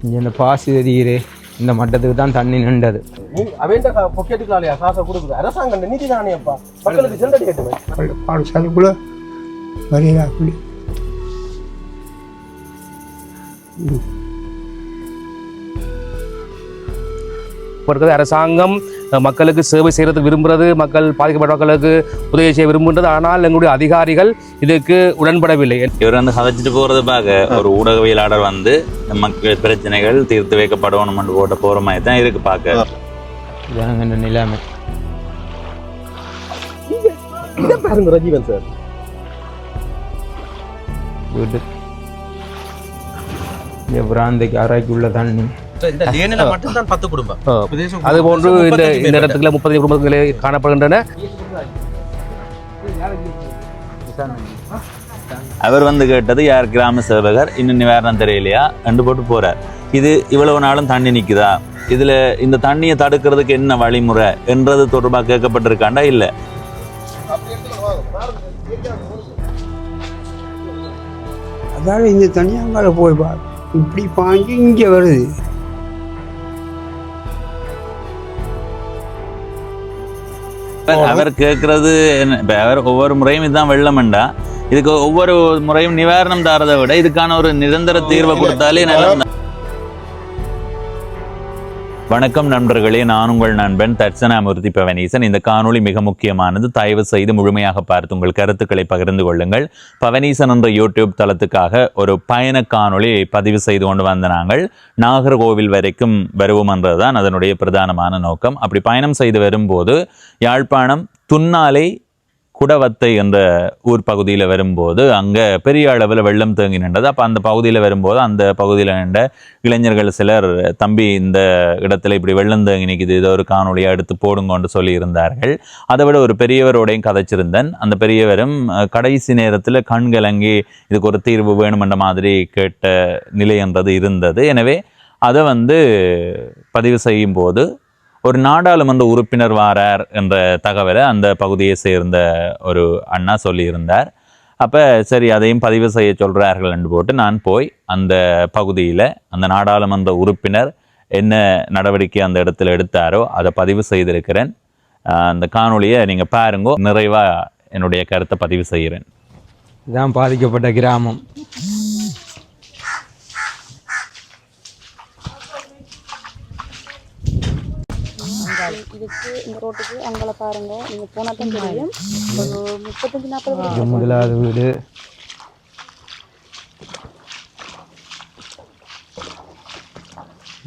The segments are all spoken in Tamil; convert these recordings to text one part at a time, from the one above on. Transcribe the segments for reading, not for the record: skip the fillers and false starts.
இந்த பாசி தெரியுது இந்த மட்டத்துக்கு தான் தண்ணி நின்றது. அவன் பொக்கெட்டுக்கலாலையா காசை கொடுக்குது அரசாங்கம் நிதி தானேப்பா மக்களுக்கு சென்றடி கேட்டுவேன் பாடசாலைக்குள்ள வரையிலாக்குள்ளே அரசாங்கம் மக்களுக்கு சேவை செய்யறது விரும்புறது, மக்கள் பாதிக்கப்பட்ட மக்களுக்கு உதவி செய்ய விரும்புகிறது. ஆனால் எங்களுடைய அதிகாரிகள் இதுக்கு உடன்படவில்லை. இவர் வந்து கதைச்சிட்டு போறது பார்க்க ஒரு ஊடகவியலாளர் வந்து மக்கள் பிரச்சனைகள் தீர்த்து வைக்கப்படணும் போட்ட போற மாதிரி தான் இருக்கு பார்க்க. நிலைமை பாருங்க ரஜீவன் சார் வீட்டு பிராந்திக்கு அறைக்குள்ள தண்ணி மட்டும்தான் 10 குடும்பம். அது போன்று இந்த இடத்துல 30 குடும்பங்களே காணப்படுகின்றன. அவர் வந்து கேட்டது யார் கிராம சேவகர் இன்னும் நிவாரணம் தெரியலையா என்று போட்டு போறார். இது இவ்வளவு நாளும் தண்ணி நிக்குதா, இதுல இந்த தண்ணியை தடுக்கிறதுக்கு என்ன வழிமுறை என்றது தொடர்பாக கேட்கப்பட்டிருக்காண்டா இல்ல. அதாவது இந்த தனியாங்கால போய் பாரு இப்படி பாஞ்சு இங்கே வருது. அவர் கேட்கறது அவர் ஒவ்வொரு முறையும் இதுதான் வெள்ளம்ண்டா, இதுக்கு ஒவ்வொரு முறையும் நிவாரணம் தாரதை விட இதுக்கான ஒரு நிரந்தர தீர்வை கொடுத்தாலே நல்ல. வணக்கம் நண்பர்களே, நான் உங்கள் நண்பன் தட்சணாமூர்த்தி பவனீசன். இந்த காணொளி மிக முக்கியமானது. தயவு செய்து முழுமையாக பார்த்து உங்கள் கருத்துக்களை பகிர்ந்து கொள்ளுங்கள். பவனீசன் என்ற யூடியூப் தளத்துக்காக ஒரு பயண காணொளி பதிவு செய்து கொண்டு வந்த நாங்கள் நாகர்கோவில் வரைக்கும் வருவோம் என்றதுதான் அதனுடைய பிரதானமான நோக்கம். அப்படி பயணம் செய்து வரும்போது யாழ்ப்பாணம் துன்னாலை குடவத்தை என்ற ஊர் பகுதியில் வரும்போது அங்கே பெரிய அளவில் வெள்ளம் தேங்கி நின்றது. அப்போ அந்த பகுதியில் வரும்போது அந்த பகுதியில் நின்ற இளைஞர்கள் சிலர், தம்பி இந்த இடத்துல இப்படி வெள்ளம் தேங்கி நிற்குது, இதை ஒரு காணொலியாக எடுத்து போடுங்கன்னு சொல்லியிருந்தார்கள். அதை விட ஒரு பெரியவரோடையும் கதைச்சிருந்தேன். அந்த பெரியவரும் கடைசி நேரத்தில் கண் கலங்கி இதுக்கு ஒரு தீர்வு வேணுமென்ற மாதிரி கேட்ட நிலை என்றது இருந்தது. எனவே அதை பதிவு செய்யும் போது ஒரு நாடாளுமன்ற உறுப்பினர் வாரார் என்ற தகவலை அந்த பகுதியை சேர்ந்த ஒரு அண்ணா சொல்லியிருந்தார். அப்போ சரி அதையும் பதிவு செய்ய சொல்கிறார்கள் என்று போட்டு நான் போய் அந்த பகுதியில் அந்த நாடாளுமன்ற உறுப்பினர் என்ன நடவடிக்கை அந்த இடத்துல எடுத்தாரோ அதை பதிவு செய்திருக்கிறேன். அந்த காணொலியை நீங்கள் பாருங்கோ, நிறைவாக என்னுடைய கருத்தை பதிவு செய்கிறேன். இதுதான் பாதிக்கப்பட்ட கிராமம். இதுக்கு இந்த ரோட்டுக்கு அங்கே பாருங்க, நீங்க போனா தான் தெரியும். ஒரு 35-40 முதலாவது வீடு,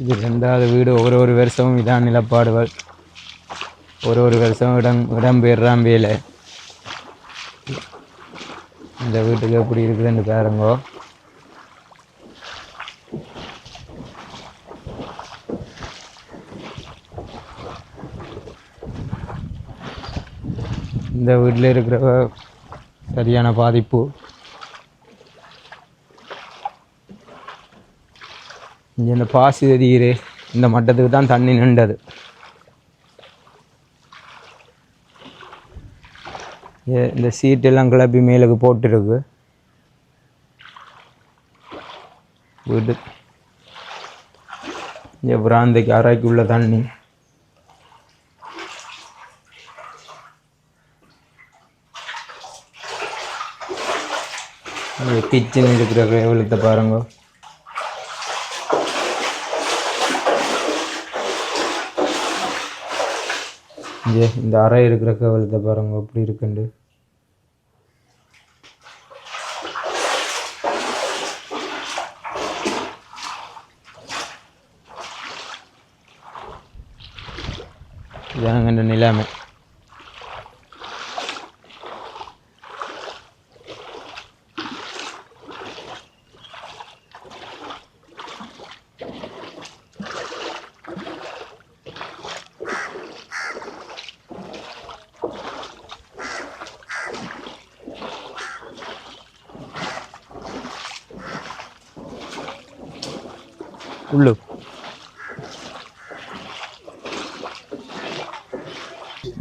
இது 2வது வீடு. ஒரு வருஷமும் இதான் நிலப்பாடுகள். ஒரு வருஷம் இடம்பெயர்றான் வேலை. இந்த வீட்டுக்கு எப்படி இருக்குதுன்னு பாருங்கோ. இந்த வீட்டில் இருக்கிற சரியான பாதிப்பு. இந்த பாசி தெரியுது இந்த மட்டத்துக்கு தான் தண்ணி நின்றது. இந்த சீட்டெல்லாம் கிளப்பி மேலுக்கு போட்டுருக்கு. வீடு இந்த பிராந்திக்கு அறைக்குள்ள தண்ணி. கிச்சன் இருக்கிற கேவலத்தை பாருங்க. இந்த அறை இருக்கிற கேவலத்தை பாருங்க எப்படி இருக்குண்டு. இதாங்க நிலைமை. உள்ளு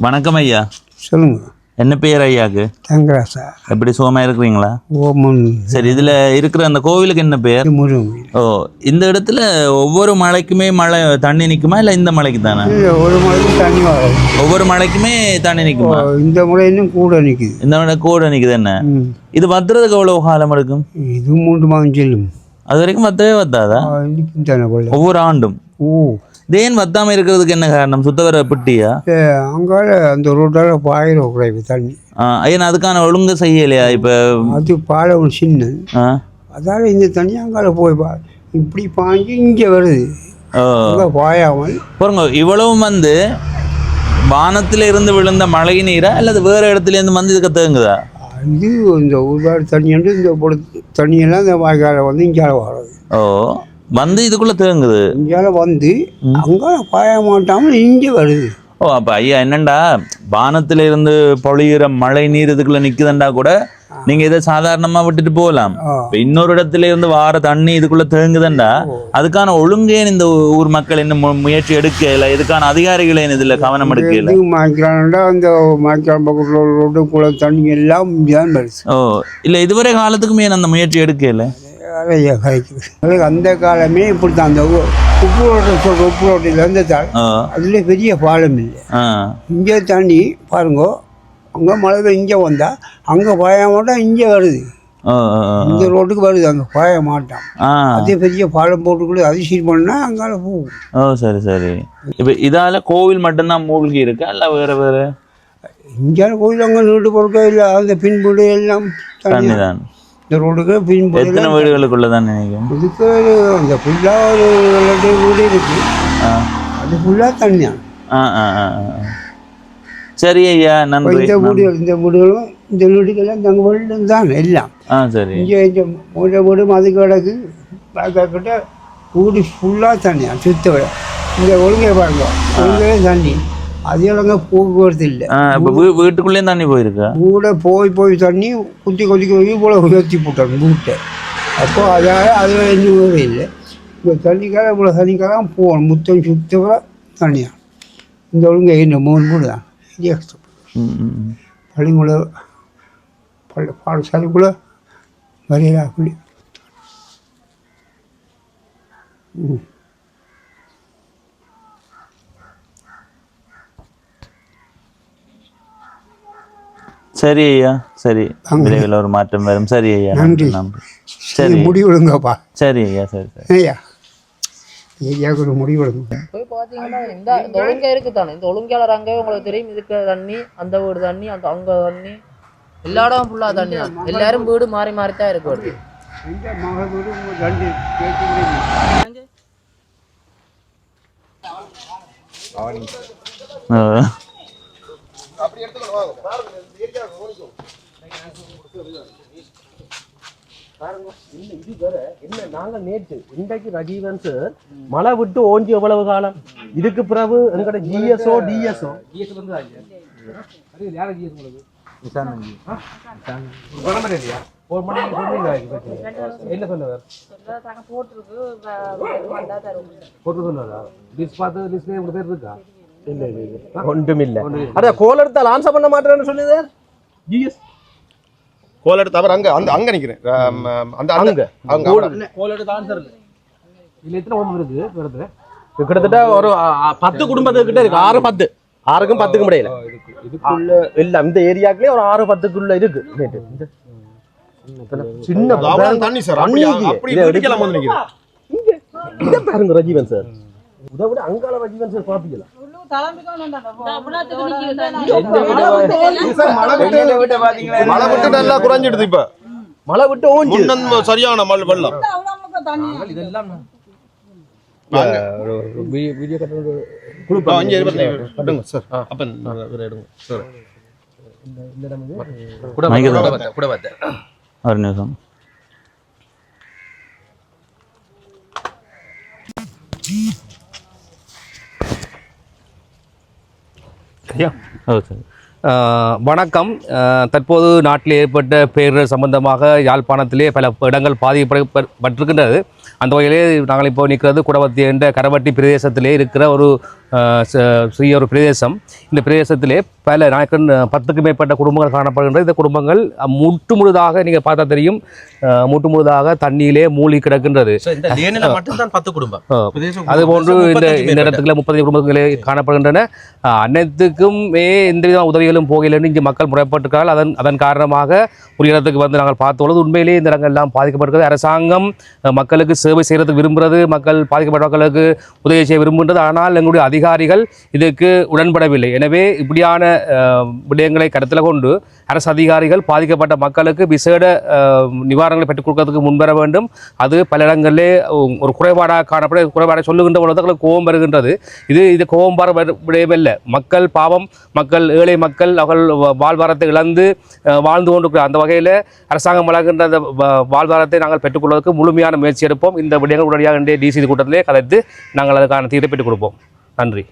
வணக்கம் ஐயா. சொல்லுங்க. என்ன பேர் ஐயாக்கு? தங்கராசா. எப்படி சுகமா இருக்கிறீங்களா? ஓமன். சரி, இதுல இருக்கிற அந்த கோவிலுக்கு என்ன பேர்? முருகன். ஓ, இந்த இடத்துல ஒவ்வொரு மலைக்குமே மழை தண்ணி நிக்குமா இல்ல இந்த மலைக்கு தானே? ஒரு மலைக்கு தண்ணி வராது. ஒவ்வொரு மலைக்குமே தண்ணி நிக்குமா? இந்த முறை இன்னும் கூட நிக்குது. இந்த மலை கூட நிக்குது. என்ன இது வத்துறதுக்கு எவ்வளவு காலம் எடுக்கும்? இது 3 மாதம் செல்லும். அது வரைக்கும் வத்தவே வத்தாதா? ஒவ்வொரு ஆண்டும். தேன் வத்தாம இருக்கிறதுக்கு என்ன காரணம்? சுத்தவர பிட்டியா? அங்கால அந்த ரோட்டால பாயிர குறைவு தண்ணி. ஐயா, அதுக்கான ஒழுங்கு செய்யலையா? இப்ப அது பாலம் சின்ன, அதால இந்த தண்ணி அங்கால போய் இப்படி பாஞ்சு இங்க வருது. பாயாமல் பாருங்க, இவ்வளவும் வானத்துல இருந்து விழுந்த மழை நீரா அல்லது வேற இடத்துல இருந்து இதுக்கு தேங்குதா? இது இந்த ஊர்வாடு தண்ணி இந்த தண்ணியெல்லாம் இந்த வாய்க்கால இங்கால வர்றது. இதுக்குள்ள தேங்குது. இங்கால அங்கால பாய மாட்டாமல் இங்கே வருது. அப்ப ஐயா, என்னண்டா வானத்துல இருந்து பொழியிற மழை நீர் இதுக்குள்ள நிக்குதுண்டா கூட நீங்க இதை சாதாரணமா விட்டுட்டு போகலாம். இன்னொரு இடத்துல இருந்து வார தண்ணி இதுக்குள்ள தேங்குதுண்டா அதுக்கான ஒழுங்கேன் இந்த ஊர் மக்கள் இன்னும் முயற்சி எடுக்கல. இதுக்கான அதிகாரிகளே இதுல கவனம் எடுக்கல. அந்த மாய்க்கால் பக்கத்துல தண்ணி எல்லாம் இல்ல இதுவரை காலத்துக்குமே அந்த முயற்சி எடுக்கல. அந்த காலமே இப்படித்தான். அந்த உப்பு ரோட்டில் இருந்ததால் அதுல பெரிய பாலம் இல்லை. இங்கே தண்ணி பாருங்க, அங்கே மழை இங்கே வந்தா அங்கே பாய மாட்டான், இங்கே வருது. இந்த ரோட்டுக்கு வருது, அங்கே பாய மாட்டான். அதே பெரிய பாலம் போட்டுக்குள்ள அதிசயம் பண்ணா அங்கால போகும். சரி சரி. இப்போ இதால கோவில் மட்டும்தான் மூழ்கி இருக்கா இல்ல வேற வேற? இங்கே கோவில் அங்கே நீட்டு பொருட்கள் இல்லை. அந்த பின்புடு எல்லாம் தண்ணி தான். இந்த ரோடுக்கு பின்புடு எத்தனை வீடுகளுக்குள்ள தான் நினைக்கிறேன்? இதுக்கு அந்த ஃபுல்லாக ஒரு 2 வீடு இருக்கு. அது ஃபுல்லாக தண்ணியா. சரி ஐயா, நன்றி. இந்த வீடுகளும் இந்த வீடுகள்லாம் தங்க வீடு தான் எல்லாம். சரி. இங்கே மூட்டை வீடு மது கிடக்கு கிட்ட வீடு ஃபுல்லாக தண்ணியா சுத்த விட. இந்த ஒழுங்கை பாருங்க, ஒழுங்கே தண்ணி. அது அங்கே போக்குவரத்து இல்லை. வீட்டுக்குள்ளேயும் தண்ணி போயிருக்கா? வீட போய் தண்ணி குத்தி போல உயர்த்தி போட்டாங்க வீட்டை. அப்போ அதால் அது இன்னும் இல்லை. இந்த தண்ணிக்காக இவ்வளோ தண்ணிக்காக போகணும். முத்தம் சுத்த தண்ணியா. இந்த ஒழுங்கை இந்த 3 வீடு தான். பள்ளிக்குள்ள பாடசாலைக்குள்ள வரையிலாக்குள்ளே. சரி ஐயா, சரி. விரைவில் ஒரு மாற்றம் வரும். சரி ஐயா, நன்றி. சரி, முடிவெடுங்கப்பா. சரி ஐயா, சரி சரி ஐயா. ஏரியாவுக்கு ஒரு முடிவெடுங்க. போய் பார்த்தீங்கன்னா இந்த ஒழுங்கா இருக்கு தானே. இந்த ஒழுங்காளர் அங்கே உங்களுக்கு தெரியும். இதுக்கு தண்ணி, அந்த வீடு தண்ணி, அங்கே தண்ணி, எல்லா இடமும் ஃபுல்லாக தண்ணி தான். எல்லாரும் வீடு மாறி மாறி தான் இருக்கு. நாங்க நேற்று இன்றைக்கு ரஜீவன் சார் மழை விட்டு ஓஞ்சி எவ்வளவு காலம்? இதுக்கு பிறகு எங்கட ஜிஎஸ்ஓ டிஎஸ்ஓ என்ன சொன்னவர் இருக்கா? இல்ல ஒன்றும் இல்ல. அதான் கோல் எடுத்தால் ஆன்சர் பண்ண மாட்டேன்னு சொல்லுது. ஜிஎஸ் கோல் எடுத்து அவர் அங்க அங்க நிக்கிறேன். அந்த அங்க கோல் எடுத்து ஆன்சர் இல்ல. இல்ல எத்தனை குடும்பம் இருக்கு? கிட்டத்தட்ட ஒரு 10 குடும்பத்துக்கிட்ட இருக்கு. 6-10, 6க்கும் 10க்கும் இடையில இதுக்குள்ள எல்லாம் இந்த ஏரியாக்குள்ளே ஒரு 6-10க்குள்ள இருக்கு. சின்ன தண்ணி சார். அப்படி எடுக்கலாம் வந்து நிக்கிறேன். இங்க பாருங்க ரஜீவன் சார். இதை விட அங்கால ரஜீவன் சார் பாப்பீங்களா? மழை விட்டு நல்லா குறைஞ்சிடுது. இப்ப மழை விட்டு ஓஞ்சி சரியான மழை வெள்ளம். இதெல்லாம் வீடியோ கட்டுங்க சார். அப்ப எடுங்க சார். இந்த இடம் கூட பார்த்தேன். ஒரு நிமிஷம். வணக்கம். தற்போது நாட்டில் ஏற்பட்ட பேரிடர் சம்பந்தமாக யாழ்ப்பாணத்திலே பல இடங்கள் பாதிக்கப்பட்டிருக்கின்றது. அந்த வகையிலே நாங்கள் இப்போ நிற்கிறது குடவத்தி என்ற கரவட்டி பிரதேசத்திலே இருக்கிற ஒரு சிறிய ஒரு பிரதேசம். இந்த பிரதேசத்திலே பல 10க்கும் மேற்பட்ட குடும்பங்கள் காணப்படுகின்ற இந்த குடும்பங்கள் முற்று முழுதாக நீங்கள் பார்த்தா தெரியும், முற்று முழுதாக தண்ணியிலே மூழ்கி கிடக்கின்றது. அதுபோன்று இந்த இடத்துல 30 குடும்பங்களே காணப்படுகின்றன. அனைத்துக்குமே எந்தவித உதவிகளும் போகலைன்னு இங்கே மக்கள் முறைப்பட்டிருக்கிறார்கள். அதன் காரணமாக ஒரு இடத்துக்கு வந்து நாங்கள் பார்த்தோம். உண்மையிலேயே இந்த இடங்கள் எல்லாம் பாதிக்கப்பட்டிருக்கிறது. அரசாங்கம் மக்களுக்கு சேவை செய்யறதுக்கு விரும்புகிறது, மக்கள் பாதிக்கப்பட்ட மக்களுக்கு உதவி செய்ய விரும்புகின்றது. ஆனால் எங்களுடைய அதிகாரிகள் இதுக்கு உடன்படவில்லை. எனவே இப்படியான விடயங்களை கருத்தில் கொண்டு அரசு அதிகாரிகள் பாதிக்கப்பட்ட மக்களுக்கு விசேட நிவாரணங்களை பெற்றுக் கொடுக்கறதுக்கு முன்வர வேண்டும். அது பல இடங்களிலே ஒரு குறைபாடாக காணப்பட குறைபாடை சொல்லுகின்ற பொழுது கோபம் வருகின்றது. இது கோபம் வர விடயமல்ல. மக்கள் பாவம், மக்கள் ஏழை மக்கள் அவர்கள் வாழ்வாரத்தை இழந்து வாழ்ந்து கொண்டிருக்கிற அந்த வகையில் அரசாங்கம் வழங்குகின்ற அந்த வாழ்வாரத்தை நாங்கள் பெற்றுக்கொள்வதற்கு முழுமையான முயற்சி எடுப்போம். இந்த விடயங்கள் உடனடியாக இன்றைய டிசி கூட்டத்திலே கதைத்து நாங்கள் அதுக்கான தீர்வை பெற்றுக் கொடுப்போம். நன்றி.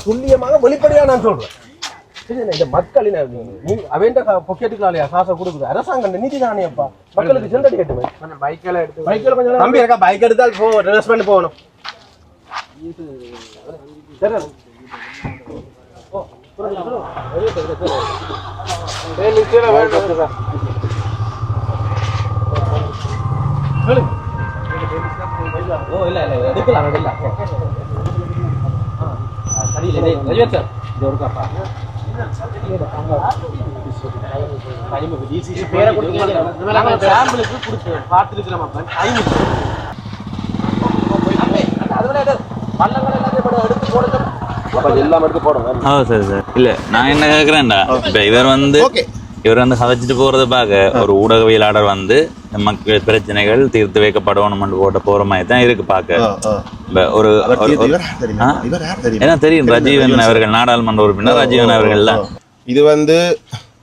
துல்லியமாக வெளிப்படையா நான் சொல்றேன். இந்த மக்களின் அவன் பொக்கெட்டுக்கு காசை கொடுக்குது அரசாங்கம் நிதி தானே. அப்பா மக்களுக்கு சென்றடி கேட்டுமே பைக் எடுத்தால் ரிவர்ஸ் பண்ணி போகணும். சரி சார். இல்ல நான் என்ன கேட்கிறேன்டா, இப்ப இவர் வந்து கதைச்சிட்டு போறதை பார்க்க ஒரு ஊடகவியலாளர் வந்து மக்கள் பிரச்சனைகள் தீர்த்து வைக்கப்படணும் போட்ட போற மாதிரி தான் இருக்கு பார்க்க. ஒரு ஏன்னா தெரியும் ரஜீவன் அவர்கள் நாடாளுமன்ற உறுப்பினர் ரஜீவன் அவர்கள் தான். இது வந்து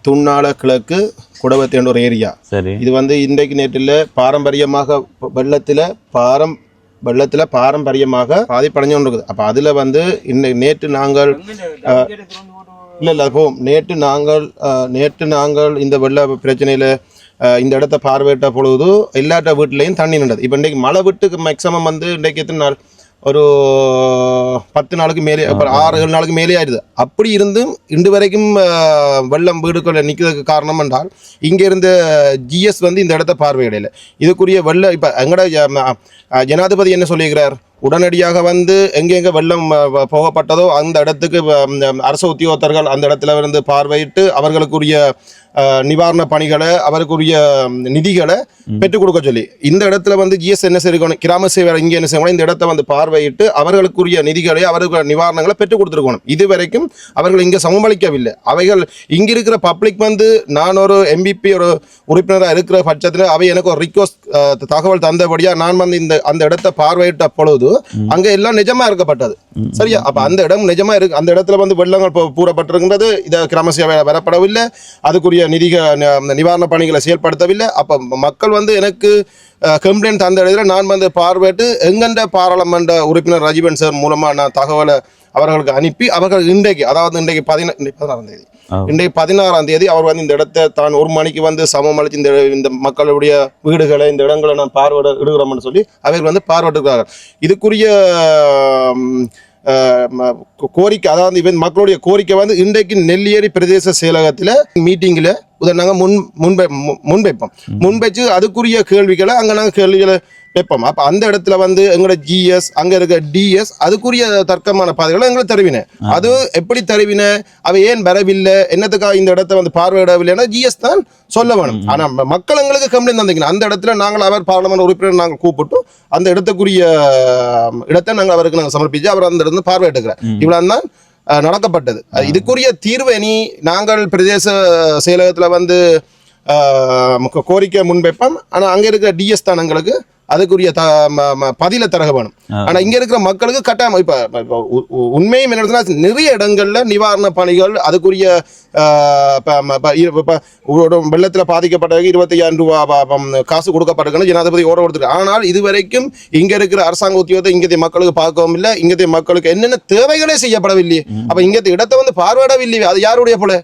துண்ணால கிழக்கு குடவத்தி என்ற ஒரு ஏரியா. சரி. இது வந்து இன்றைக்கு நேற்றில் பாரம்பரியமாக வெள்ளத்தில் பாரம்பரியமாக பாதிப்படைஞ்சு கொண்டு இருக்குது. அப்போ அதில் வந்து நேற்று நாங்கள் நேற்று நாங்கள் இந்த வெள்ள பிரச்சனையில் இந்த இடத்த பார்வையிட்ட பொழுது எல்லாட்ட வீட்டிலையும் தண்ணி நின்றது. இப்போ இன்றைக்கு மழை விட்டுக்கு மேக்ஸிமம் வந்து இன்றைக்கு எத்தனை நாள், ஒரு 10 நாளுக்கு மேலே, அப்புறம் 6-7 நாளுக்கு மேலே ஆயிடுது. அப்படி இருந்தும் இன்று வரைக்கும் வெள்ளம் வீடுகளில் நிற்கிறதுக்கு காரணம் என்றால் இங்கே இருந்த ஜிஎஸ் வந்து இந்த இடத்த பார்வையிடலை. இதுக்குரிய வெள்ளம் இப்போ எங்கட ஜனாதிபதி என்ன சொல்லியிருக்கிறார், உடனடியாக வந்து எங்கெங்கே வெள்ளம் போகப்பட்டதோ அந்த இடத்துக்கு அரசு உத்தியோகத்தர்கள் அந்த இடத்துல இருந்து பார்வையிட்டு அவர்களுக்குரிய நிவாரண பணிகளை அவருக்குரிய நிதிகளை பெற்றுக் கொடுக்க சொல்லி இந்த இடத்துல வந்து ஜிஎஸ் என்ன செய்யணும், கிராம சேவை இங்கே என்ன செய்யணும், இந்த இடத்தை வந்து பார்வையிட்டு அவர்களுக்குரிய நிதிகளை அவர்களுக்கு நிவாரணங்களை பெற்றுக் கொடுத்துருக்கணும். இதுவரைக்கும் அவர்கள் இங்கே சமமளிக்கவில்லை. அவைகள் இங்கே இருக்கிற பப்ளிக் வந்து நான் ஒரு எம்பிபி ஒரு உறுப்பினராக இருக்கிற பட்சத்தில் அவை எனக்கு ஒரு ரிக்வஸ்ட் தகவல் தந்தபடியாக நான் வந்து அந்த இடத்தை பார்வையிட்ட பொழுது அங்க எல்லாம் நிஜமா இருக்கப்பட்டது. சரியா? அப்ப அந்த இடம் நிஜமா இருக்கு. அந்த இடத்துல வந்து வெள்ளங்கள் பூரப்பட்டிருக்கின்றது. இதை கிராம சேவை வரப்படவில்லை, அதுக்குரிய நிவாரண பணிகளை செயல்படுத்தவில்லை. அப்ப மக்கள் வந்து எனக்கு கம்ப்ளைண்ட் தந்த இடத்துல நான் வந்து பார்வையிட்டு எங்கெண்ட பாராளுமன்ற உறுப்பினர் ரஜீவன் சார் மூலமா நான் தகவலை அவர்களுக்கு அனுப்பி அவர்கள் இன்றைக்கு, அதாவது இன்றைக்கு 16ஆம் தேதி, இன்றைக்கு 16ஆம் தேதி அவர் வந்து இந்த இடத்தை தான் 1 மணிக்கு வந்து சமமளித்து இந்த மக்களுடைய வீடுகளை இந்த இடங்களை நான் பார்வையிடுகிறோம்னு சொல்லி அவர்கள் வந்து பார்வையிட்டுக்கிறார்கள். இதுக்குரிய கோரிக்கை, அதாவது மக்களுடைய கோரிக்கை வந்து இன்றைக்கு நெல்லியேரி பிரதேச செயலகத்தில் மீட்டிங்கில் நாங்கள் முன்வைச்சு அதுக்குரிய கேள்விகளை அங்கே நாங்கள் கேள்விகளை வைப்போம். அப்போ அந்த இடத்துல வந்து எங்களோட ஜிஎஸ் அங்கே இருக்க டிஎஸ் அதுக்குரிய தர்க்கமான பாதைகளை எங்களை தருவினேன். அது எப்படி தருவினேன், அவை ஏன் வரவில்லை, என்னத்துக்காக இந்த இடத்த வந்து பார்வையிடவில்லைன்னா ஜிஎஸ் தான் சொல்ல வேணும். ஆனால் மக்கள் எங்களுக்கு கம்ப்ளைண்ட் தந்திக்கணும். அந்த இடத்துல நாங்கள் அவர் பாராளுமன்ற உறுப்பினர் நாங்கள் கூப்பிட்டு அந்த இடத்துக்குரிய இடத்தை நாங்கள் அவருக்கு நாங்கள் சமர்ப்பித்து அவர் அந்த இடத்துல பார்வையிட்டுக்கிறேன். இவ்வளோ தான் நடக்கப்பட்டது. இதுக்குரிய தீர்வை நாங்கள் பிரதேச செயலகத்தில் வந்து கோரிக்கை முன்வைப்போம். ஆனால் அங்கே இருக்கிற டிஎஸ் தான் எங்களுக்கு அதுக்குரிய பதில தர வேணும். ஆனா இங்க இருக்கிற மக்களுக்கு கட்டாயம் இப்ப உண்மையும் என்ன நிறைய இடங்கள்ல நிவாரண பணிகள் அதுக்குரிய வெள்ளத்துல பாதிக்கப்பட்ட 25,000 ரூபாய் காசு கொடுக்கப்பட்டிருக்கணும் ஜனாதிபதி ஓட கொடுத்துருக்கு. ஆனால் இதுவரைக்கும் இங்க இருக்கிற அரசாங்க உத்தியோகத்தை இங்கத்தைய மக்களுக்கு பார்க்கவும் இல்லை, இங்கத்தைய மக்களுக்கு என்னென்ன தேவைகளே செய்யப்படவில்லையே. அப்ப இங்கத்தைய இடத்தை வந்து பார்வையிடவில்லையே. அது யாருடைய பிள்ளை?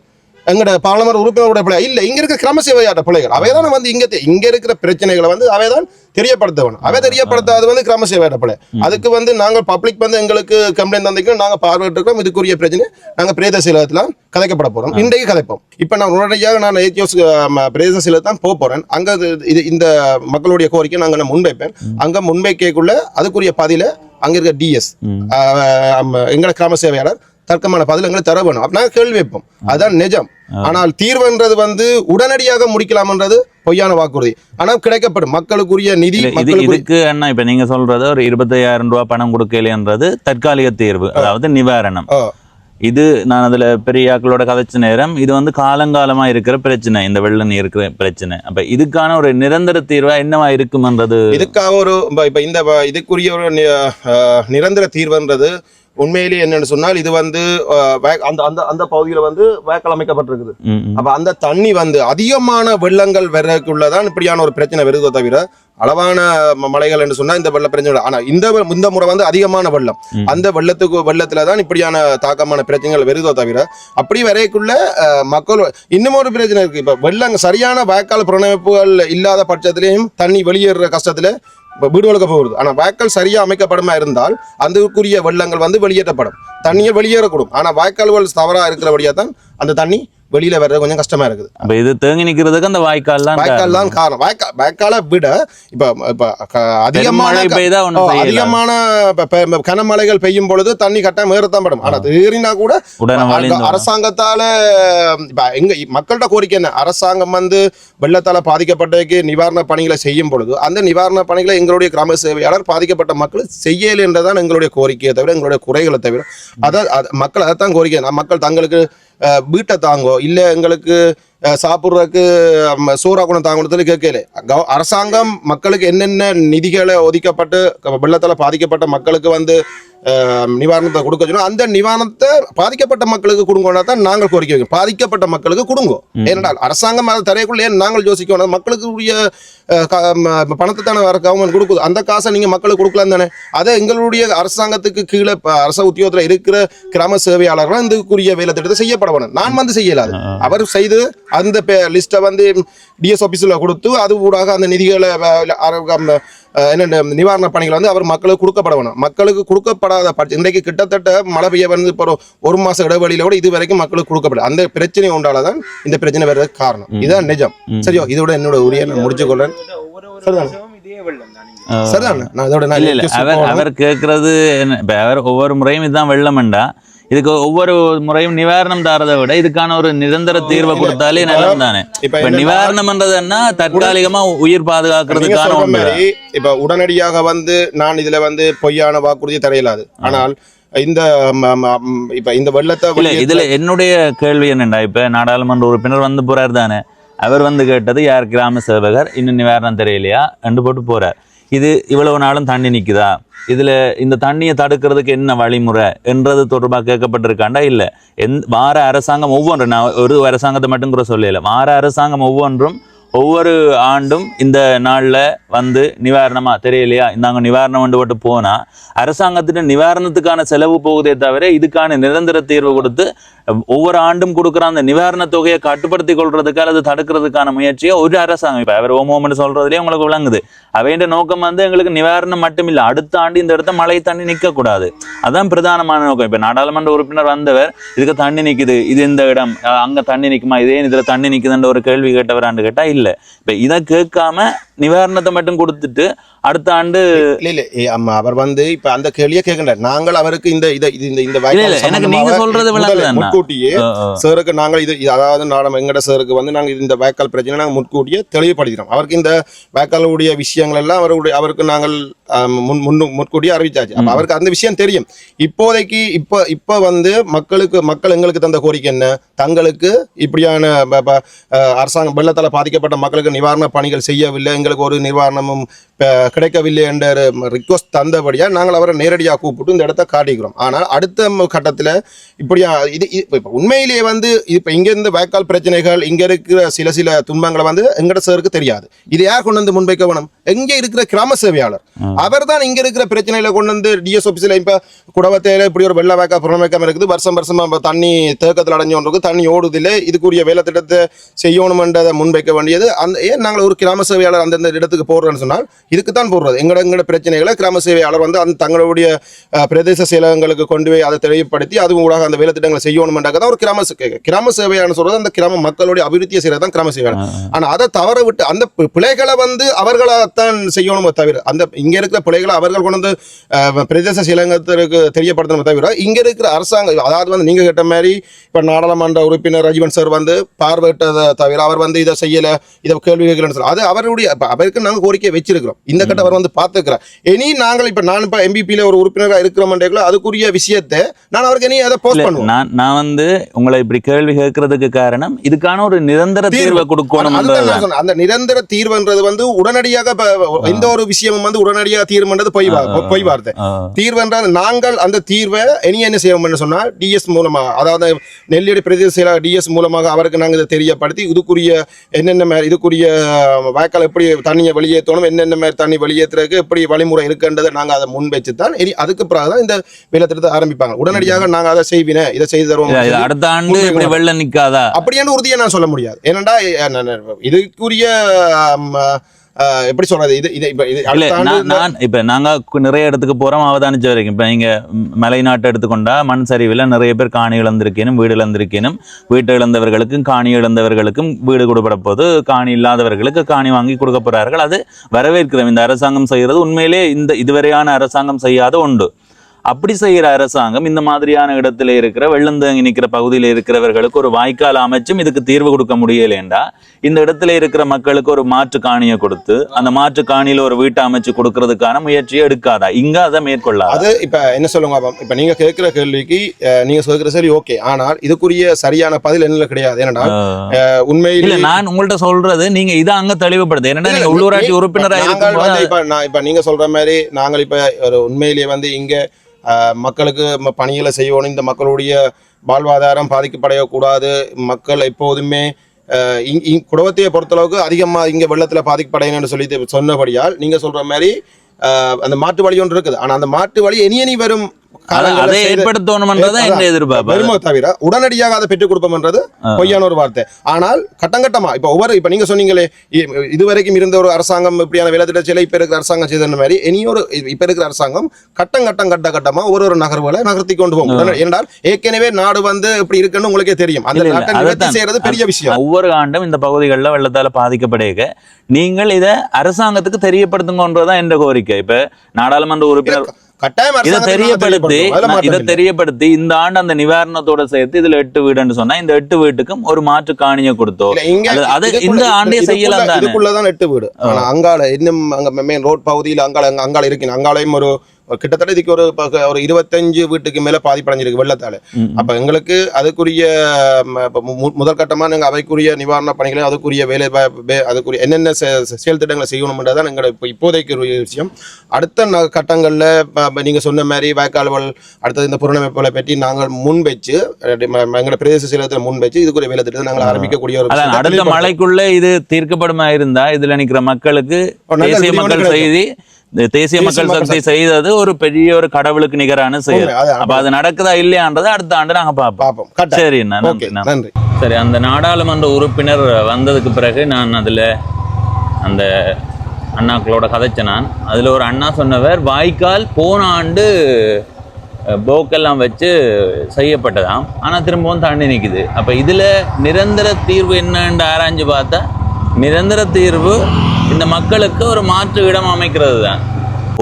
எங்கட பார்லமெண்ட் உறுப்பினருடைய பிள்ளை இல்ல, இங்க இருக்கிற கிராம சேவையாட்ட பிள்ளைகள். அவைதான் வந்து இங்க இருக்கிற பிரச்சனைகளை வந்து அவைதான் தெரியப்படுத்தணும். அவை தெரியப்படுத்தாது வந்து கிராம சேவையாட்ட பிள்ளை. அதுக்கு வந்து நாங்கள் பப்ளிக் வந்து எங்களுக்கு கம்ப்ளைண்ட் தந்திக்கிறோம், நாங்க பார்வையிட்டு இருக்கோம். இதுக்குரிய பிரச்சனை நாங்க பிரேத சீலத்துல கதைக்கப்பட போறோம். இன்றைக்கு கதைப்போம். இப்ப நான் உடனடியாக நான் ஏத்தியோஸ் பிரேத சீலத்தான் போறேன். அங்க இந்த மக்களுடைய கோரிக்கை நாங்க முன்வைப்பேன். அங்க முன்வைக்கக்குள்ள அதுக்குரிய பதில அங்க இருக்க டிஎஸ் எங்கட கிராம சேவையாளர் தர்க்கமான பதில் எங்களை தர வேணும். அப்படின்னா கேள்வி வைப்போம். அதுதான் நிஜம். ஆனால் தீர்வுன்றது வந்து உடனடியாக முடிக்கலாம்ன்றது பொய்யான வாக்குறுதி. ஆனால் கிடைக்கப்படும் மக்களுக்குரிய நிதி. இதுக்கு அண்ணா இப்ப நீங்க சொல்றது ஒரு 25,000 ரூபாய் பணம் கொடுக்கலன்றது தற்காலிக தீர்வு, அதாவது நிவாரணம். இது நான் அதுல பெரிய ஆக்களோட கதைச்ச நேரம் இது வந்து காலங்காலமா இருக்கிற பிரச்சனை, இந்த வெள்ள நீர் இருக்கிற பிரச்சனை. அப்ப இதுக்கான ஒரு நிரந்தர தீர்வா என்னவா இருக்கும்ன்றது, இதுக்காக ஒரு இப்ப இந்த இதுக்குரிய ஒரு நிரந்தர தீர்வுன்றது உண்மையிலேயே என்னன்னு சொன்னால் இது வந்து அந்த அந்த அந்த பகுதியில வந்து வேக்கல் அமைக்கப்பட்டிருக்குது. அப்ப அந்த தண்ணி வந்து அதிகமான வெள்ளங்கள் வரக்குள்ளதான் இப்படியான ஒரு பிரச்சனை வருதோ தவிர அளவான மலைகள் என்று சொன்னா இந்த வெள்ள பிரச்சனை. ஆனா இந்த முறை வந்து அதிகமான வெள்ளம், அந்த வெள்ளத்துலதான் இப்படியான தாக்கமான பிரச்சனைகள் வருதோ தவிர அப்படி வரைக்குள்ள மக்கள் இன்னும் ஒரு பிரச்சனை இருக்கு. இப்ப வெள்ளம் சரியான வேக்கால் புறநமைப்புகள் இல்லாத பட்சத்திலையும் தண்ணி வெளியேற கஷ்டத்துல வீடுகளுக்கு போகுது. ஆனா வாய்க்கால் சரியா அமைக்கப்படமா இருந்தால் அதுக்குரிய வெள்ளங்கள் வந்து வெளியேற்றப்படும், தண்ணியை வெளியேறக்கூடும். ஆனா வாய்க்கால்கள் தவறா இருக்கிறபடியா தான் அந்த தண்ணி வெளியில வர்றது கொஞ்சம் கஷ்டமா இருக்குது. அப்ப இது தேங்கி நிக்கிறதுக்கு அந்த வாய்க்கால் தான் காரணம். வாய்க்காலை விட இப்ப அதிகமான கனமழைகள் பெய்யும் பொழுது தண்ணி கட்டாயம் ஏறத்தான் படும். ஆனா ஏறினா கூட அரசாங்கத்தால இப்ப எங்க மக்கள்கிட்ட கோரிக்கை என்ன, அரசாங்கம் வந்து வெள்ளத்தால பாதிக்கப்பட்டதுக்கு நிவாரண பணிகளை செய்யும் பொழுது அந்த நிவாரண பணிகளை எங்களுடைய கிராம சேவையாளர் பாதிக்கப்பட்ட மக்கள் செய்யல என்றதான் எங்களுடைய கோரிக்கையை தவிர எங்களுடைய குறைகளை தவிர மக்கள் அதைத்தான் கோரிக்கை. மக்கள் தங்களுக்கு வீட்டை தாங்கோ இல்ல எங்களுக்கு சாப்பிட்றதுக்கு சோறாக்குணம் தாங்கன்னு கேட்கல. அரசாங்கம் மக்களுக்கு என்னென்ன நிதிகளை ஒதுக்கப்பட்டு வெள்ளத்தால பாதிக்கப்பட்ட மக்களுக்கு வந்து நிவாரணத்தை கொடுக்க சொன்னோம், அந்த நிவாரணத்தை பாதிக்கப்பட்ட மக்களுக்கு கொடுங்கோன்னா தான் நாங்கள் கோரிக்கை வைக்கோம். பாதிக்கப்பட்ட மக்களுக்கு கொடுங்கோ. ஏனென்றால் அரசாங்கம் அதை தரையக்குள்ள ஏன் நாங்கள் யோசிக்கணும், மக்களுக்கு உரிய பணத்தை தானே வர கவர்மெண்ட் கொடுக்குது, அந்த காசை நீங்க மக்களுக்கு கொடுக்கலாம் தானே. அதை எங்களுடைய அரசாங்கத்துக்கு கீழே அரச உத்தியோகத்துல இருக்கிற கிராம சேவையாளர்கள் இதுக்குரிய வேலை திட்டத்தை செய்யப்பட வேணும். நான் வந்து செய்யலாது, அவர் செய்து அந்த லிஸ்ட்டை வந்து டிஎஸ் ஆபீஸ்ல கொடுத்து அது ஊடாக அந்த நிதிகளை என்ன நிவாரண பணிகள் வந்து அவர் மக்களுக்கு கொடுக்கப்பட வேணும். மக்களுக்கு கொடுக்கப்படாத பட்சம் இன்றைக்கு கிட்டத்தட்ட மழை பெய்ய வந்து இப்போ ஒரு மாசம் இடைவெளியில கூட இது வரைக்கும் மக்களுக்கு கொடுக்கப்படும். அந்த பிரச்சனை உண்டாலதான் இந்த பிரச்சனை வர்றதுக்கு காரணம். இதுதான் நிஜம். சரியோ, இதோட என்னோட உரையை நான் முடிச்சுக்கொள்றேன். அவர் கேட்கறது அவர் ஒவ்வொரு முறையும் இதுதான் வெள்ளம்ண்டா, இதுக்கு ஒவ்வொரு முறையும் நிவாரணம் தாரதை விட இதுக்கான ஒரு நிரந்தர தீர்வை கொடுத்தாலே நல்லது தானே. இப்ப நிவாரணம்ன்றதுன்னா தற்காலிகமா உயிர் பாதுகாக்கிறதுக்கான ஒன்று. இப்ப உடனடியாக வந்து நான் இதுல வந்து பொய்யான வாக்குறுதி தரையலாது. ஆனால் இந்த வெள்ளத்தை இதுல என்னுடைய கேள்வி என்னண்டா, இப்ப நாடாளுமன்ற உறுப்பினர் வந்து போறாரு தானே, அவர் வந்து கேட்டது யார் கிராம சேவகர் இன்னும் நிவாரணம் தெரியலையா என்று போட்டு போறார். இது இவ்வளவு நாளும் தண்ணி நிக்குதா, இதுல இந்த தண்ணியை தடுக்கிறதுக்கு என்ன வழிமுறை என்றது தொடர்பாக கேட்கப்பட்டிருக்காண்டா இல்ல. வார அரசாங்கம் ஒவ்வொன்றும், நான் ஒரு அரசாங்கத்தை மட்டும் கூட சொல்லல, வார அரசாங்கம் ஒவ்வொன்றும் ஒவ்வொரு ஆண்டும் இந்த நாள்ல வந்து நிவாரணமா தெரியலையா இந்தாங்க நிவாரணம் கொண்டு போட்டு போனா அரசாங்கத்திட்ட நிவாரணத்துக்கான செலவு போகுதே தவிர இதுக்கான நிரந்தர தீர்வு கொடுத்து ஒவ்வொரு ஆண்டும் கொடுக்குற அந்த நிவாரண தொகையை கட்டுப்படுத்தி கொள்றதுக்கு அல்லது தடுக்கிறதுக்கான முயற்சியை ஒரு அரசாங்கம் இப்ப அவர் ஓமோமெண்ட் சொல்றதுலேயே உங்களுக்கு விளங்குது. அவைன்ற நோக்கம் வந்து எங்களுக்கு நிவாரணம் மட்டும் இல்லை, அடுத்த ஆண்டு இந்த இடத்த மழை தண்ணி நிற்க கூடாது, அதான் பிரதானமான நோக்கம். இப்ப நாடாளுமன்ற உறுப்பினர் வந்தவர் இதுக்கு தண்ணி நிக்குது, இது இந்த இடம் அங்க தண்ணி நிக்குமா, இதே இதுல தண்ணி நிக்குதுன்ற ஒரு கேள்வி கேட்டவரான்னு கேட்டா இல்ல. இப்ப இதை கேட்காம நிவாரணத்தை மட்டும் கொடுத்துட்டு அடுத்த ஆண்டு இல்ல அவர் வந்து இப்ப அந்த கேள்வியை கேட்கின்றார். நாங்கள் அவருக்கு முன்கூட்டியே சேருக்கு நாங்கள் இது அதாவது எங்கட சேருக்கு வந்து நாங்கள் இந்த வேக்கால் பிரச்சனை நாங்கள் முன்கூட்டியே தெளிவுபடுத்தினோம். அவருக்கு இந்த வேக்காலுடைய விஷயங்கள் எல்லாம் அவருக்கு நாங்கள் முன்கூட்டியே அறிவிச்சாச்சு. அப்ப அவருக்கு அந்த விஷயம் தெரியும். இப்போதைக்கு இப்ப வந்து மக்கள் எங்களுக்கு தந்த கோரிக்கை என்ன, தங்களுக்கு இப்படியான அரசாங்கம் வெள்ளத்தால பாதிக்கப்பட்ட மக்களுக்கு நிவாரண பணிகள் செய்யவில்லை, எங்களுக்கு ஒரு நிவாரணமும் கிடைக்கவில்லை என்ற ரிக்வஸ்ட் தந்தபடியாக நாங்கள் அவரை நேரடியாக கூப்பிட்டு இந்த இடத்த காட்டிக்கிறோம். ஆனால் அடுத்த கட்டத்தில் இப்படியா இது இப்போ உண்மையிலேயே வந்து இப்போ இங்கேருந்து வாய்க்கால் பிரச்சனைகள் இங்கே இருக்கிற சில துன்பங்களை வந்து எங்கட சாருக்கு தெரியாது. இது யார் கொண்டு வந்து முன்வைக்க வேணும்? எங்கே இருக்கிற கிராம சேவையாளர் அவர் தான் இங்கே இருக்கிற பிரச்சனைகளை கொண்டு வந்து டிஎஸ் ஆஃபீஸில் இப்போ குடவத்தையில் இப்படி ஒரு வெள்ள வாய்க்கால் புறம் வைக்காம இருக்குது, வருஷம் தண்ணி தேக்கத்தில் அடைஞ்சோன்றது, தண்ணி ஓடுதில்லை, இதுக்குரிய வேலை திட்டத்தை செய்யணுமென்றதை முன்வைக்க வேண்டியது அந்த ஏன் நாங்கள் ஒரு கிராம சேவையாளர் அந்தந்த இடத்துக்கு போடுறோன்னு சொன்னால் இதுக்கு தான் போடுறது. எங்களோட பிரச்சனைகளை கிராம சேவையாளர் வந்து அந்த தங்களுடைய பிரதேச செயலகங்களுக்கு கொண்டு போய் அதை தெளிவுபடுத்தி அது கூட அந்த வேலை திட்டங்களை செய்யணுமென்றாக தான் ஒரு கிராம சேவையாளர் சொல்றது. அந்த கிராம மக்களுடைய அபிவிருத்தியை செய்யறது தான் கிராம சேவையாளர். ஆனால் அதை தவற விட்டு அந்த பிழைகளை வந்து அவர்களாத்தான் செய்யணுமே தவிர அந்த இங்க இருக்கிற பிழைகளை அவர்கள் கொண்டு வந்து பிரதேச செயலகத்திற்கு தெரியப்படுத்தணும் தவிர இங்க இருக்கிற அரசாங்கம், அதாவது வந்து நீங்க கேட்ட மாதிரி இப்ப நாடாளுமன்ற உறுப்பினர் ரஜீவன் சார் வந்து பார்வையிட்டதை தவிர அவர் வந்து இதை செய்யல, இதை கேள்வி கேட்கலன்னு சொல்ல அது அவருடைய அவருக்கு நாங்கள் கோரிக்கை வச்சிருக்கிறோம். இந்த கட்ட அவர் வந்து பார்த்துக்கிறேன். இனி நாங்கள் இப்ப நான் இப்ப எம்பிபியில ஒரு உறுப்பினராக இருக்கிறோம், அதுக்குரிய விஷயத்தை நான் அவருக்கு இனி அதை போஸ்ட் பண்ணுவேன். நான் வந்து உங்களை இப்படி கேள்வி கேட்கறதுக்கு காரணம் இதுக்கான ஒரு நிரந்தர தீர்வை கொடுக்கணும். அந்த நிரந்தர தீர்வுன்றது வந்து உடனடியாக எந்த ஒரு விஷயமும் வந்து உடனடியாக தீர்வுன்றது பொய் வார்த்தை. தீர்வுன்றது நாங்கள் அந்த தீர்வை இனி என்ன செய்வோம்னு சொன்னால் டிஎஸ் மூலமாக, அதாவது நெல்லியடி பிரதேச செயலாளர் டிஎஸ் மூலமாக அவருக்கு நாங்கள் இதை தெரியப்படுத்தி இதுக்குரிய என்னென்ன மாதிரி இதுக்குரிய வாய்க்கால் எப்படி தண்ணியை வெளியேற்றணும், என்னென்ன மாதிரி தண்ணி வெளியேற்றுறதுக்கு எப்படி வழிமுறை இருக்குன்றதை நாங்கள் அதை முன் வச்சு தான் இனி அதுக்கு பிறகு தான் இந்த வேலை திட்டத்தை ஆரம்பிப்பாங்க. உடனடியாக நாங்கள் அதை செய்வினே இதை செய்து தருவோம் அடுத்த ஆண்டு இப்படி வெள்ளம் நிற்காதா அப்படியான உறுதியை நான் சொல்ல முடியாது. ஏனென்றா இதுக்குரிய எப்படி சொல்றது நான் இப்ப நாங்க நிறைய இடத்துக்கு போறோம் அவதானிச்ச வரைக்கும். இப்ப நீங்க மலைநாட்டை எடுத்துக்கொண்டா மண் சரிவில் நிறைய பேர் காணி இழந்திருக்கேனும் வீடு இழந்திருக்கேனும், வீட்டு இழந்தவர்களுக்கும் காணி இழந்தவர்களுக்கும் வீடு கொடுப்பட போது காணி இல்லாதவர்களுக்கு காணி வாங்கி கொடுக்க போறார்கள். அது வரவேற்கிறோம். இந்த அரசாங்கம் செய்யறது உண்மையிலே இந்த இதுவரையான அரசாங்கம் செய்யாத உண்டு. அப்படி செய்கிற அரசாங்கம் இந்த மாதிரியான இடத்துல இருக்கிற வெள்ளம் தேங்கி நிற்கிற பகுதியில் இருக்கிறவர்களுக்கு ஒரு வாய்க்கால் அமைச்சும் இதுக்கு தீர்வு கொடுக்க முடியலேண்டா இந்த இடத்துல இருக்கிற மக்களுக்கு ஒரு மாற்று காணியை கொடுத்து அந்த மாற்று காணியில ஒரு வீட்டை அமைச்சு கொடுக்கறதுக்கான முயற்சியை எடுக்காதா? இங்க அதை மேற்கொள்ளாது. அது இப்ப என்ன சொல்லுங்க, இப்ப நீங்க கேட்கிற கேள்விக்கு நீங்க சொல்கிற சரி ஓகே, ஆனால் இதுக்குரிய சரியான பதில் என்ன கிடையாது. ஏன்னா உண்மையில நான் உங்கள்ட்ட சொல்றது நீங்க இதை அங்க தெளிவுபடுது. ஏன்னா நீங்க உள்ளூராட்சி உறுப்பினராக இப்ப நீங்க சொல்ற மாதிரி நாங்கள் இப்ப ஒரு உண்மையிலேயே வந்து இங்க மக்களுக்கு பணிகளை செய்யணும், இந்த மக்களுடைய வாழ்வாதாரம் பாதிக்கப்படையக்கூடாது, மக்கள் எப்போதுமே குடும்பத்தையை பொறுத்தளவுக்கு அதிகமாக இங்கே வெள்ளத்தில் பாதிக்கப்படையணும்னு சொல்லி சொன்னபடியால் நீங்கள் சொல்கிற மாதிரி அந்த மாட்டு வழி ஒன்று இருக்குது. ஆனால் அந்த மாட்டு வழி இனி வரும் அதை ஏற்படுத்தணும் தவிர உடனடியாக அதை பெற்றுக் கொடுப்போம்ன்றது பொய்யான ஒரு வார்த்தை. ஆனால் கட்டங்கட்டமா இப்ப நீங்க சொன்னீங்களே இதுவரைக்கும் இருந்த ஒரு அரசாங்கம் இப்படியான வேலை திட்டங்களை இப்ப இருக்கிற அரசாங்கம் செய்த மாதிரி இனியொரு இப்ப இருக்கிற அரசாங்கம் கட்டமா ஒரு நகர்வுகளை நகர்த்தி கொண்டு போகும். என்றால் ஏற்கனவே நாடு வந்து இப்படி இருக்குன்னு உங்களுக்கே தெரியும். அந்த நாட்டை நிவர்த்தி செய்யறது பெரிய விஷயம். ஒவ்வொரு ஆண்டும் இந்த பகுதிகளில் வெள்ளத்தால பாதிக்கப்படுக நீங்கள் இதை அரசாங்கத்துக்கு தெரியப்படுத்துங்கன்றதான் என்ற கோரிக்கை. இப்ப நாடாளுமன்ற உறுப்பினர் இதை தெரியப்படுத்தி இந்த ஆண்டு அந்த நிவாரணத்தோட சேர்த்து இதுல 8 வீடுன்னு சொன்னா இந்த 8 வீட்டுக்கும் ஒரு மாற்று காணியை கொடுத்தோம். அது இந்த ஆண்டே செய்யலாம் தான். இதுக்குள்ளதான் 8 வீடு. ஆனா அங்கால இன்னும் அங்க மெயின் ரோட் பகுதியில் அங்கால இருக்கு. அங்காலையும் ஒரு கிட்டத்தட்ட இதுக்கு ஒரு 25 வீட்டுக்கு மேல பாதிப்படைஞ்சிருக்கு வெள்ளத்தால. அப்ப எங்களுக்கு அதுக்குரிய முதல் கட்டமா நாங்க அவைக்குரிய நிவாரண பணிகளை அதுக்குரிய வேலை அதுக்குரிய என்னென்ன செயல் திட்டங்களை செய்யணும்ன்றதான் எங்களை இப்போதைக்கு ஒரு விஷயம். அடுத்த கட்டங்கள்ல நீங்க சொன்ன மாதிரி வாய்க்கால்கள் அடுத்தது இந்த புறநமைப்புகளை பற்றி நாங்கள் முன் வச்சு எங்களை பிரதேச செயலகத்தில் முன் வச்சு இதுக்குரிய வேலை திட்டத்தை நாங்கள் ஆரம்பிக்கக்கூடிய ஒரு அடுத்த மழைக்குள்ள இது தீர்க்கப்படுமா இருந்தா இதுல நிக்கிற மக்களுக்கு தேசிய மக்கள் செய்தி தேசிய மக்கள் சக்தி செய்தது ஒரு பெரிய ஒரு கடவுளுக்கு நிகரான செயல். அப்ப அது நடக்குதா இல்லையான்றதை அடுத்த ஆண்டு நாங்க பார்ப்போம். சரி, நன்றி. சரி, அந்த நாடாளுமன்ற உறுப்பினர் வந்ததுக்கு பிறகு நான் அதுல அந்த அண்ணாக்களோட கதைச்சேன். நான் அதுல ஒரு அண்ணா சொன்னவர் வாய்க்கால் போன ஆண்டு போக்கெல்லாம் வச்சு செய்யப்பட்டதாம், ஆனா திரும்பவும் தண்ணி நிக்குது. அப்ப இதுல நிரந்தர தீர்வு என்னன்னு ஆராய்ஞ்சு பார்த்தா நிரந்தர தீர்வு இந்த மக்களுக்கு ஒரு மாற்று இடம் அமைக்கிறது தான்.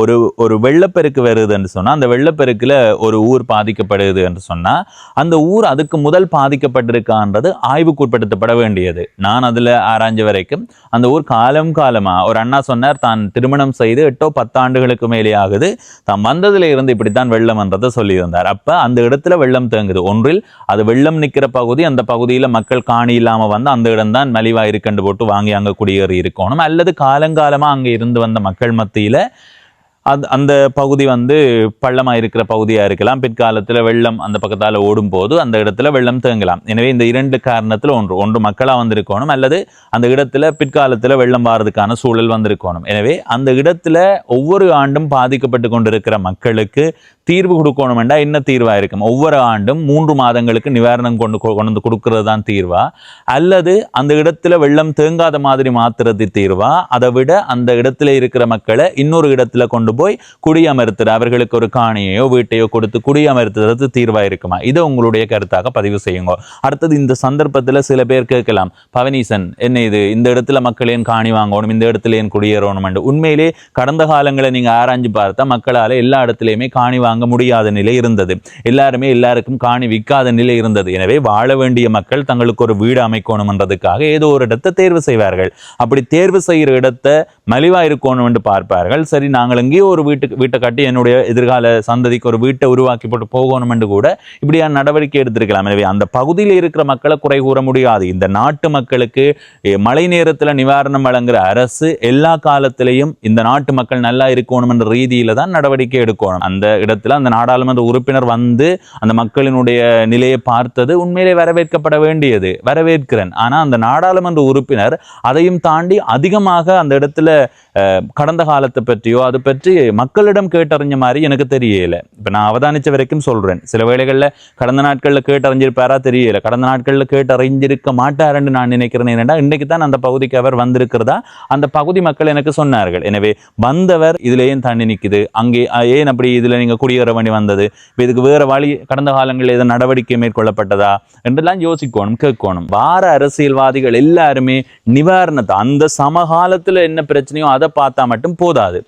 ஒரு வெள்ளப்பெருக்கு வருது என்று சொன்னா அந்த வெள்ளப்பெருக்குல ஒரு ஊர் பாதிக்கப்படுது என்று சொன்னா அந்த ஊர் அதுக்கு முதல் பாதிக்கப்பட்டிருக்கான்றது ஆய்வுக்குட்படுத்தப்பட வேண்டியது. நான் அதுல ஆராய்ஞ்ச வரைக்கும் அந்த ஊர் காலமா ஒரு அண்ணா சொன்னார், தான் திருமணம் செய்து 8-10 ஆண்டுகளுக்கு மேலே ஆகுது, தான் வந்ததுல இருந்து இப்படித்தான் வெள்ளம் என்றதை சொல்லியிருந்தார். அப்ப அந்த இடத்துல வெள்ளம் தேங்குது. ஒன்றில் அது வெள்ளம் நிக்கிற பகுதி, அந்த பகுதியில மக்கள் காணி இல்லாம வந்து அந்த இடம் தான் மலிவா இருக்கண்டு போட்டு வாங்கி அங்க குடியேறி இருக்கணும், அல்லது காலங்காலமா அங்க இருந்து வந்த மக்கள் மத்தியில அந்த பகுதி வந்து பள்ளமா இருக்கிற பகுதியா இருக்கலாம். பிற்காலத்துல வெள்ளம் அந்த பக்கத்தால ஓடும் போது அந்த இடத்துல வெள்ளம் தேங்கலாம். எனவே இந்த 2 காரணத்துல ஒன்று மக்களா வந்திருக்கணும், அல்லது அந்த இடத்துல பிற்காலத்துல வெள்ளம் வாரதுக்கான சூழல் வந்திருக்கணும். எனவே அந்த இடத்துல ஒவ்வொரு ஆண்டும் பாதிக்கப்பட்டு கொண்டிருக்கிற மக்களுக்கு தீர்வு கொடுக்கணும் என்றா என்ன தீர்வா இருக்கும்? ஒவ்வொரு ஆண்டும் 3 மாதங்களுக்கு நிவாரணம் கொண்டு வந்து கொடுக்கறது தான் தீர்வா, அல்லது அந்த இடத்துல வெள்ளம் தேங்காத மாதிரி மாத்துறது தீர்வா? அதை விட அந்த இடத்துல இருக்கிற மக்களை இன்னொரு இடத்துல கொண்டு போய் குடியமர்த்துற, அவர்களுக்கு ஒரு காணியோ வீட்டையோ கொடுத்து குடியமர்த்துறது தீர்வா இருக்குமா? இதை உங்களுடைய கருத்தாக பதிவு செய்யுங்க. அடுத்தது, இந்த சந்தர்ப்பத்துல சில பேர் கேட்கலாம், பவனீசன் என்ன இது, இந்த இடத்துல மக்கள் ஏன் காணி வாங்கணும், இந்த இடத்துல ஏன் குடியேறணும் என்று. உண்மையிலே கடந்த காலங்களை நீங்க ஆராய்ஞ்சு பார்த்தா மக்களால எல்லா இடத்துலையுமே காணி வாங்க முடியாத நிலை இருந்தது. எல்லாருமே எல்லாருக்கும் காணி விற்காத நிலை இருந்தது. எனவே வாழ வேண்டிய மக்கள் தங்களுக்கு ஒரு வீடு அமைக்கணும் என்றதுக்காக ஏதோ ஒரு இடத்தை தேர்வு செய்வார்கள். அப்படி தேர்வு செய்கிற இடத்தை மலிவா இருக்கணும் என்று பார்ப்பார்கள். சரி, நாங்கள் எங்கேயோ ஒரு வீட்டை கட்டி என்னுடைய எதிர்கால சந்ததிக்கு ஒரு வீட்டை உருவாக்கி போட்டு போகணும் என்று கூட இப்படியான நடவடிக்கை எடுத்திருக்கலாம். எனவே அந்த பகுதியில் இருக்கிற மக்களை குறை கூற முடியாது. இந்த நாட்டு மக்களுக்கு மழை நேரத்தில் நிவாரணம் வழங்குற அரசு எல்லா காலத்திலையும் இந்த நாட்டு மக்கள் நல்லா இருக்கணும் என்ற ரீதியில தான் நடவடிக்கை எடுக்கணும். அந்த இடத்துல அந்த நாடாளுமன்ற உறுப்பினர் வந்து அந்த மக்களினுடைய நிலையை பார்த்தது உண்மையிலே வரவேற்கப்பட வேண்டியது, வரவேற்கிறேன். ஆனா அந்த நாடாளுமன்ற உறுப்பினர் அதையும் தாண்டி அதிகமாக அந்த இடத்துல கடந்த காலத்தை பற்றியோ அது பற்றி மக்களிடம் கேட்டறிஞ்ச மாதிரி எனக்கு தெரியல. இப்ப நான் அவதானிச்ச வரைக்கும் சொல்றேன், சில வேளைகள்ல கடந்த நாட்கள்ல கேட்டறிஞ்சிருப்பாரா தெரியல, கடந்த நாட்கள்ல கேட்டறிஞ்சிருக்க மாட்டாருன்னு நான் நினைக்கிறேன். ஏனென்றா இன்னைக்கு தான் அந்த பகுதிக்கு அவர் வந்திருக்கிறதா அந்த பகுதி மக்கள் எனக்கு சொன்னார்கள். எனவே வந்தவர் இதுல ஏன் தண்ணி நிக்குது, அங்கே ஏன் அப்படி இதுல நீங்க குடியேற வேண்டி வந்தது, இதுக்கு வேற வழி கடந்த காலங்களில் ஏதோ நடவடிக்கை மேற்கொள்ளப்பட்டதா என்றெல்லாம் யோசிக்கணும், கேட்கணும். வார அரசியல்வாதிகள் எல்லாருமே நிவாரணத்தை அந்த சமகாலத்துல என்ன பிரச்சனையோ அதை பார்த்தா மட்டும் போதாது.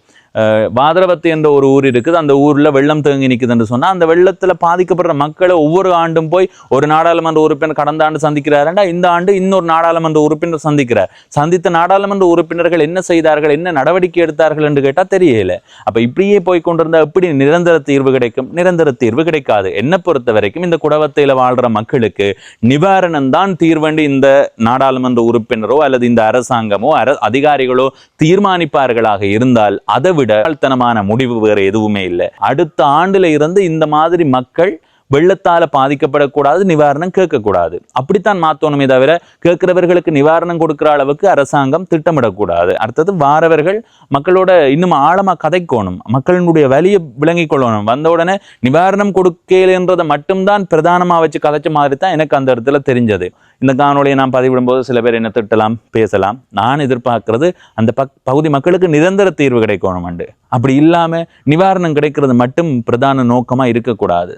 வாதரவத்து என்ற ஒரு ஊர் இருக்குது, அந்த ஊர்ல வெள்ளம் தேங்கி நிற்குது என்று சொன்னா அந்த வெள்ளத்துல பாதிக்கப்படுற மக்களை ஒவ்வொரு ஆண்டும் போய் ஒரு நாடாளுமன்ற உறுப்பினர் கடந்த ஆண்டு சந்திக்கிறாருண்டா இந்த ஆண்டு இன்னொரு நாடாளுமன்ற உறுப்பினர் சந்திக்கிறார். சந்தித்த நாடாளுமன்ற உறுப்பினர்கள் என்ன செய்தார்கள், என்ன நடவடிக்கை எடுத்தார்கள் என்று கேட்டா தெரியல. அப்ப இப்படியே போய் கொண்டிருந்தா எப்படி நிரந்தர தீர்வு கிடைக்கும்? நிரந்தர தீர்வு கிடைக்காது. என்ன பொறுத்த வரைக்கும் இந்த குடவத்தையில வாழ்ற மக்களுக்கு நிவாரணம் தான் தீர்வேண்டி இந்த நாடாளுமன்ற உறுப்பினரோ அல்லது இந்த அரசாங்கமோ அதிகாரிகளோ தீர்மானிப்பார்களாக இருந்தால் அதை விட தனமான முடிவு வேற எதுவுமே இல்லை. அடுத்த ஆண்டுல இருந்து இந்த மாதிரி மக்கள் வெள்ளத்தால பாதிக்கப்படக்கூடாது, நிவாரணம் கேட்கக்கூடாது. அப்படித்தான் மாத்தணுமே தவிர கேட்கிறவர்களுக்கு நிவாரணம் கொடுக்கிற அளவுக்கு அரசாங்கம் திட்டமிடக்கூடாது. அடுத்தது வாரவர்கள் மக்களோட இன்னும் ஆழமா கதைக்கணும், மக்களினுடைய வலியை விளங்கிக் கொள்ளணும். வந்த உடனே நிவாரணம் கொடுக்கலன்றதை மட்டும்தான் பிரதானமா வச்சு கதைச்ச மாதிரி தான் எனக்கு அந்த இடத்துல தெரிஞ்சது. இந்த காணொலியை நான் பதிவிடும் போது சில பேர் என்ன திட்டலாம், பேசலாம். நான் எதிர்பார்க்கிறது அந்த பகுதி மக்களுக்கு நிரந்தர தீர்வு கிடைக்கணும். அப்படி இல்லாம நிவாரணம் கிடைக்கிறது மட்டும் பிரதான நோக்கமா இருக்கக்கூடாது.